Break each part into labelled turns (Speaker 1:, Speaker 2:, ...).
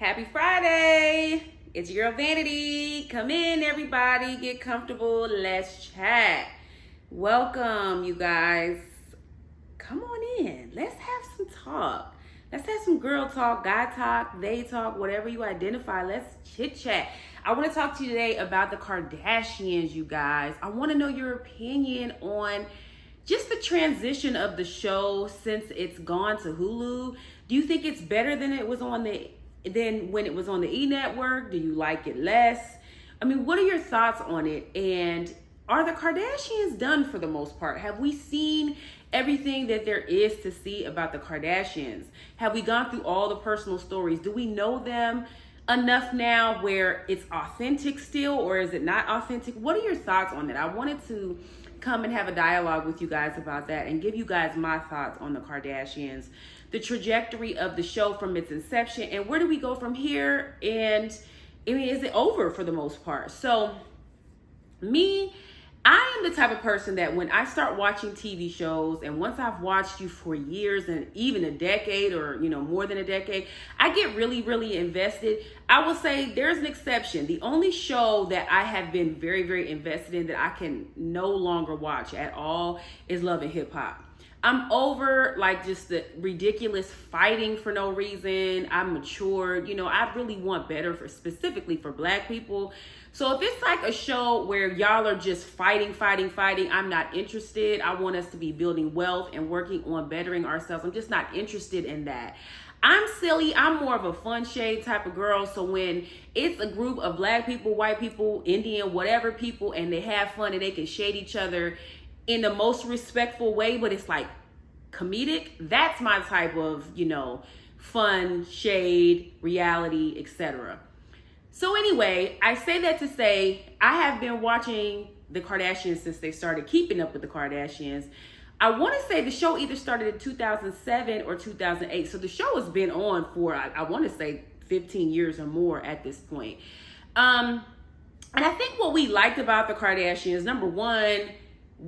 Speaker 1: Happy Friday. It's your girl Vanity. Come in, everybody. Get comfortable. Let's chat. Welcome, you guys. Come on in. Let's have some talk. Let's have some girl talk, guy talk, they talk, whatever you identify. Let's chit chat. I want to talk to you today about the Kardashians, you guys. I want to know your opinion on just the transition of the show since it's gone to Hulu. Do you think it's better than when it was on the E Network? Do you like it less? I mean, what are your thoughts on it? And are the Kardashians done for the most part? Have we seen everything that there is to see about the Kardashians? Have we gone through all the personal stories? Do we know them enough now where it's authentic still, or is it not authentic? What are your thoughts on that? I wanted to come and have a dialogue with you guys about that and give you guys my thoughts on the Kardashians, the trajectory of the show from its inception, and where do we go from here? And I mean, is it over for the most part? So I am the type of person that when I start watching TV shows, and once I've watched you for years and even a decade or, more than a decade, I get really, really invested. I will say there's an exception. The only show that I have been very, very invested in that I can no longer watch at all is Love and Hip Hop. I'm over just the ridiculous fighting for no reason. I'm matured. I really want better specifically for Black people. So if it's like a show where y'all are just fighting, I'm not interested. I want us to be building wealth and working on bettering ourselves. I'm just not interested in that. I'm silly. I'm more of a fun shade type of girl. So when it's a group of Black people, white people, Indian, whatever people, and they have fun and they can shade each other in the most respectful way, but it's like comedic, that's my type of, fun, shade, reality, etc. So anyway, I say that to say I have been watching the Kardashians since they started Keeping Up with the Kardashians. I want to say the show either started in 2007 or 2008. So the show has been on for, I want to say 15 years or more at this point. And I think what we liked about the Kardashians, number one,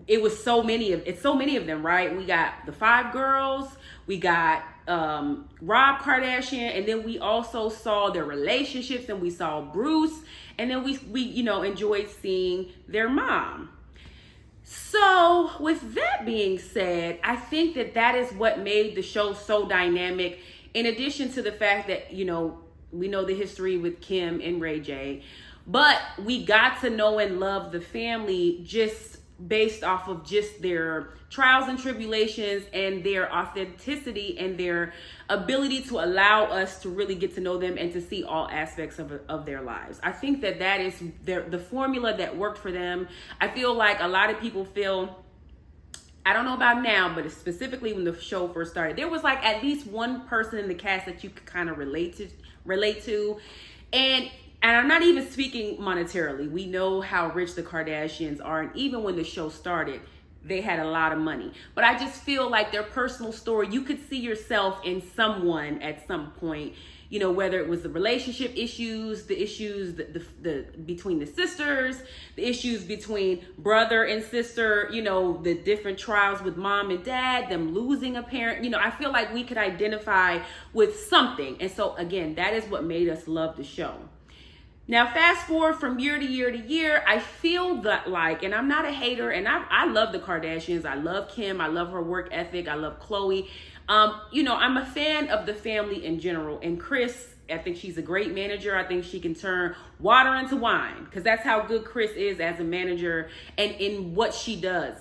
Speaker 1: it's so many of them, right? We got the 5 girls, we got Rob Kardashian, and then we also saw their relationships, and we saw Bruce, and then we enjoyed seeing their mom. So with that being said, I think that is what made the show so dynamic, in addition to the fact that we know the history with Kim and Ray J, but we got to know and love the family just based off of just their trials and tribulations and their authenticity and their ability to allow us to really get to know them and to see all aspects of their lives. I think that is the formula that worked for them. I feel like a lot of people feel, I don't know about now, but specifically when the show first started, there was like at least one person in the cast that you could kind of relate to. And I'm not even speaking monetarily. We know how rich the Kardashians are. And even when the show started, they had a lot of money. But I just feel like their personal story, you could see yourself in someone at some point, whether it was the relationship issues, the issues the between the sisters, the issues between brother and sister, the different trials with mom and dad, them losing a parent. I feel like we could identify with something. And so, again, that is what made us love the show. Now, fast forward from year to year to year, I feel that and I'm not a hater, and I love the Kardashians. I love Kim. I love her work ethic. I love Khloe. I'm a fan of the family in general. And Kris, I think she's a great manager. I think she can turn water into wine, because that's how good Kris is as a manager and in what she does.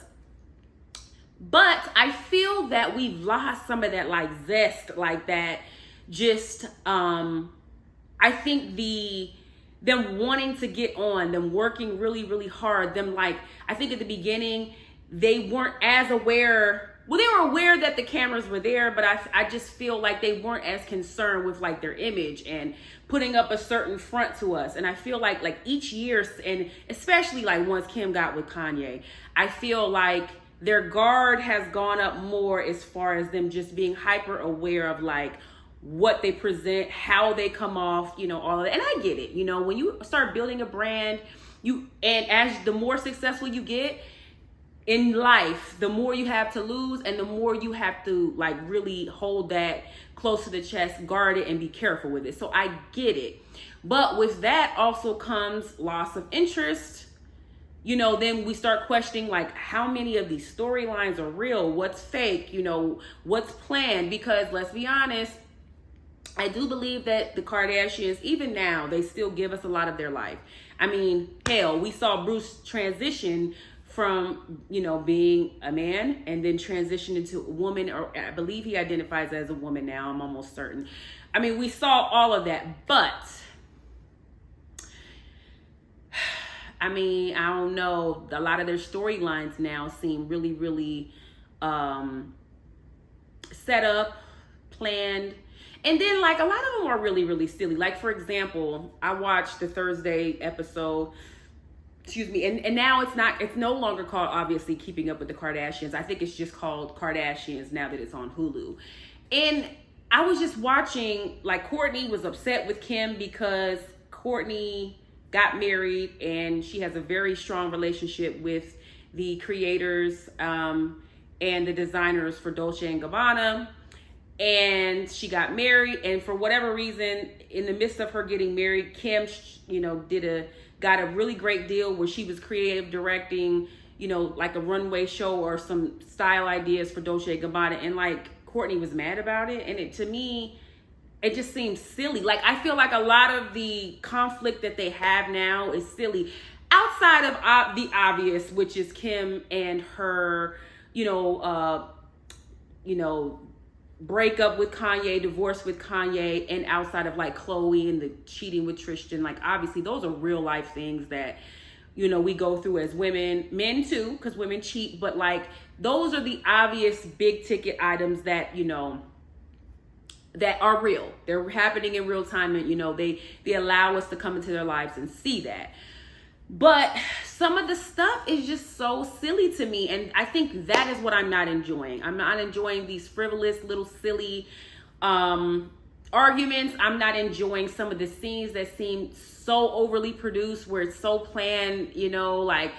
Speaker 1: But I feel that we've lost some of that zest, that just, I think them wanting to get on, them working really, really hard, them I think at the beginning, they weren't as aware. Well, they were aware that the cameras were there, but I just feel like they weren't as concerned with their image and putting up a certain front to us. And I feel like each year, and especially once Kim got with Kanye, I feel like their guard has gone up more as far as them just being hyper aware of what they present, how they come off, all of that. And I get it. When you start building a brand, and as the more successful you get, in life, the more you have to lose and the more you have to like really hold that close to the chest, guard it, and be careful with it. So I get it. But with that also comes loss of interest. You know, then we start questioning like how many of these storylines are real, what's fake, you know, what's planned. Because let's be honest, I do believe that the Kardashians, even now, they still give us a lot of their life. I mean, hell, we saw Bruce transition from, you know, being a man and then transition into a woman, or I believe he identifies as a woman now, I'm almost certain. I mean, we saw all of that, but I mean, I don't know, a lot of their storylines now seem really, really set up, planned. And then like a lot of them are really, really silly. Like for example, I watched the Thursday episode, and now it's no longer called, obviously, Keeping Up with the Kardashians. I think it's just called Kardashians now that it's on Hulu. And I was just watching, like, Kourtney was upset with Kim because Kourtney got married and she has a very strong relationship with the creators and the designers for Dolce & Gabbana. And she got married, and for whatever reason, in the midst of her getting married, Kim, you know, got a really great deal where she was creative directing, you know, like a runway show or some style ideas for Dolce & Gabbana, and like Kourtney was mad about it, and to me, it just seems silly. Like I feel like a lot of the conflict that they have now is silly, outside of the obvious, which is Kim and her, you know, break up with Kanye, divorce with Kanye, and outside of like Khloe and the cheating with Tristan. Like obviously those are real life things that, you know, we go through as women, men too, because women cheat, but like those are the obvious big ticket items that, you know, that are real. They're happening in real time, and you know, they allow us to come into their lives and see that. But some of the stuff is just so silly to me. And I think that is what I'm not enjoying. I'm not enjoying these frivolous little silly arguments. I'm not enjoying some of the scenes that seem so overly produced where it's so planned, you know, like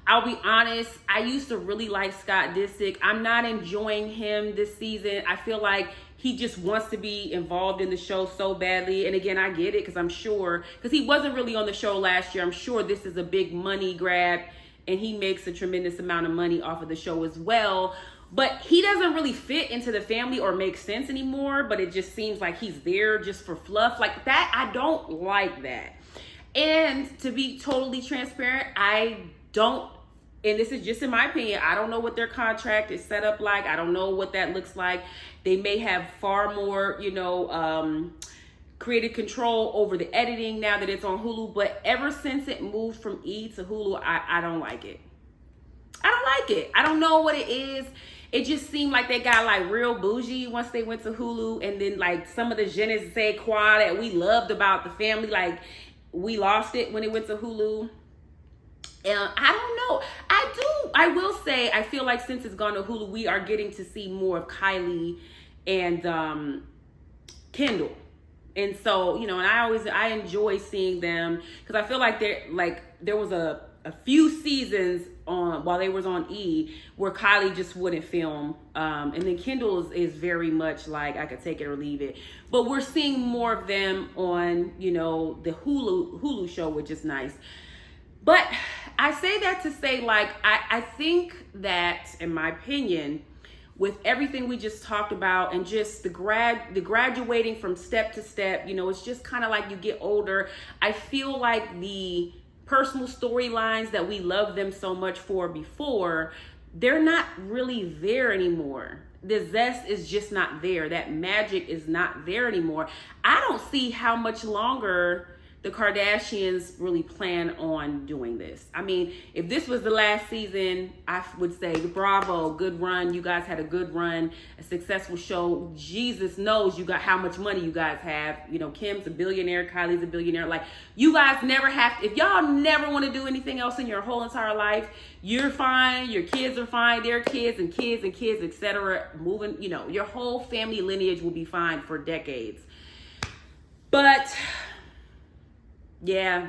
Speaker 1: I'll be honest, I used to really like Scott Disick. I'm not enjoying him this season. I feel like he just wants to be involved in the show so badly. And again, I get it because I'm sure, because he wasn't really on the show last year. I'm sure this is a big money grab and he makes a tremendous amount of money off of the show as well. But he doesn't really fit into the family or make sense anymore. But it just seems like he's there just for fluff. Like that, I don't like that. And to be totally transparent, I don't, and this is just in my opinion, I don't know what their contract is set up like. I don't know what that looks like. They may have far more, you know, creative control over the editing now that it's on Hulu. But ever since it moved from E to Hulu, I don't like it. I don't like it. I don't know what it is. It just seemed like they got like real bougie once they went to Hulu. And then like some of the je ne sais quoi that we loved about the family, like we lost it when it went to Hulu. And I don't know. I will say, I feel like since it's gone to Hulu, we are getting to see more of Kylie and Kendall. And so, you know, and I enjoy seeing them because I feel like there was a few seasons on while they was on E where Kylie just wouldn't film. And then Kendall is very much like I could take it or leave it. But we're seeing more of them on, you know, the Hulu show, which is nice. But I say that to say, like, I think that, in my opinion, with everything we just talked about and just the graduating from step to step, you know, it's just kind of like you get older. I feel like the personal storylines that we loved them so much for before, they're not really there anymore. The zest is just not there. That magic is not there anymore. I don't see how much longer the Kardashians really plan on doing this. I mean, if this was the last season, I would say bravo, good run. You guys had a good run, a successful show. Jesus knows you got how much money you guys have. You know, Kim's a billionaire, Kylie's a billionaire. Like, you guys never have to, if y'all never want to do anything else in your whole entire life, you're fine, your kids are fine, their kids and kids and kids, etc. Moving, you know, your whole family lineage will be fine for decades. But yeah,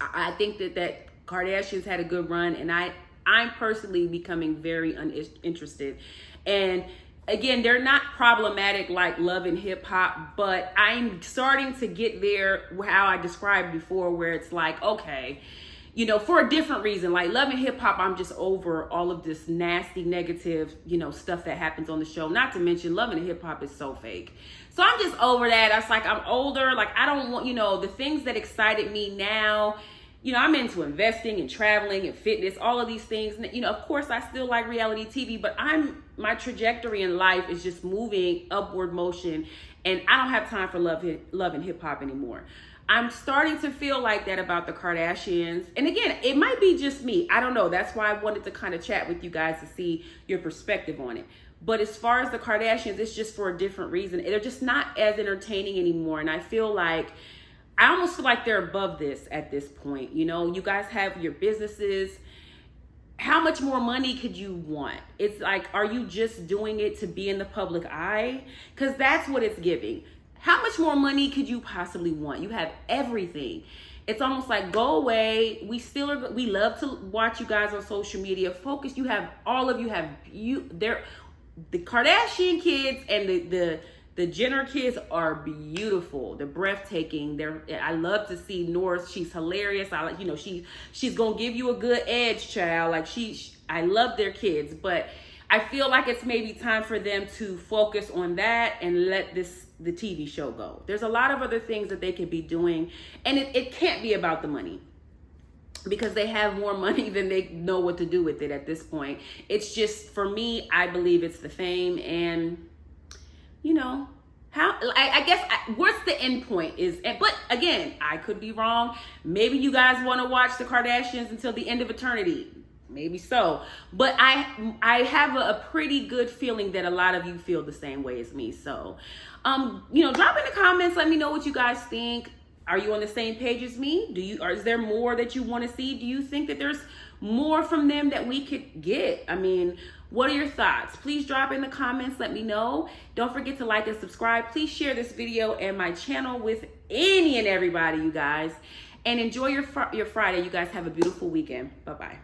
Speaker 1: I think that Kardashians had a good run, and I I'm personally becoming very uninterested. And again, they're not problematic like Love and Hip Hop, but I'm starting to get there how I described before, where it's like, okay, you know, for a different reason. Like Love and Hip Hop, I'm just over all of this nasty, negative, you know, stuff that happens on the show. Not to mention Love and Hip Hop is so fake. So I'm just over that. I was like, I'm older. Like, I don't want, you know, the things that excited me now. You know, I'm into investing and traveling and fitness, all of these things. And, you know, of course, I still like reality TV, but my trajectory in life is just moving upward motion, and I don't have time for love and hip hop anymore. I'm starting to feel like that about the Kardashians. And again, it might be just me. I don't know. That's why I wanted to kind of chat with you guys to see your perspective on it. But as far as the Kardashians, it's just for a different reason. They're just not as entertaining anymore. And I almost feel like they're above this at this point. You know, you guys have your businesses. How much more money could you want? It's like, are you just doing it to be in the public eye? Because that's what it's giving. How much more money could you possibly want? You have everything. It's almost like, go away. We love to watch you guys on social media. Focus. The Kardashian kids and the Jenner kids are beautiful. They're breathtaking. I love to see North. She's hilarious. I like, you know, she's gonna give you a good edge, child. Like I love their kids, but I feel like it's maybe time for them to focus on that and let the TV show go. There's a lot of other things that they could be doing, and it can't be about the money, because they have more money than they know what to do with it at this point. It's just, for me, I believe it's the fame, and you know, what's the end point is, but again, I could be wrong. Maybe you guys want to watch the Kardashians until the end of eternity. Maybe so. But I have a pretty good feeling that a lot of you feel the same way as me. So, you know, drop in the comments. Let me know what you guys think. Are you on the same page as me? Or is there more that you want to see? Do you think that there's more from them that we could get? I mean, what are your thoughts? Please drop in the comments. Let me know. Don't forget to like and subscribe. Please share this video and my channel with any and everybody, you guys. And enjoy your Friday. You guys have a beautiful weekend. Bye-bye.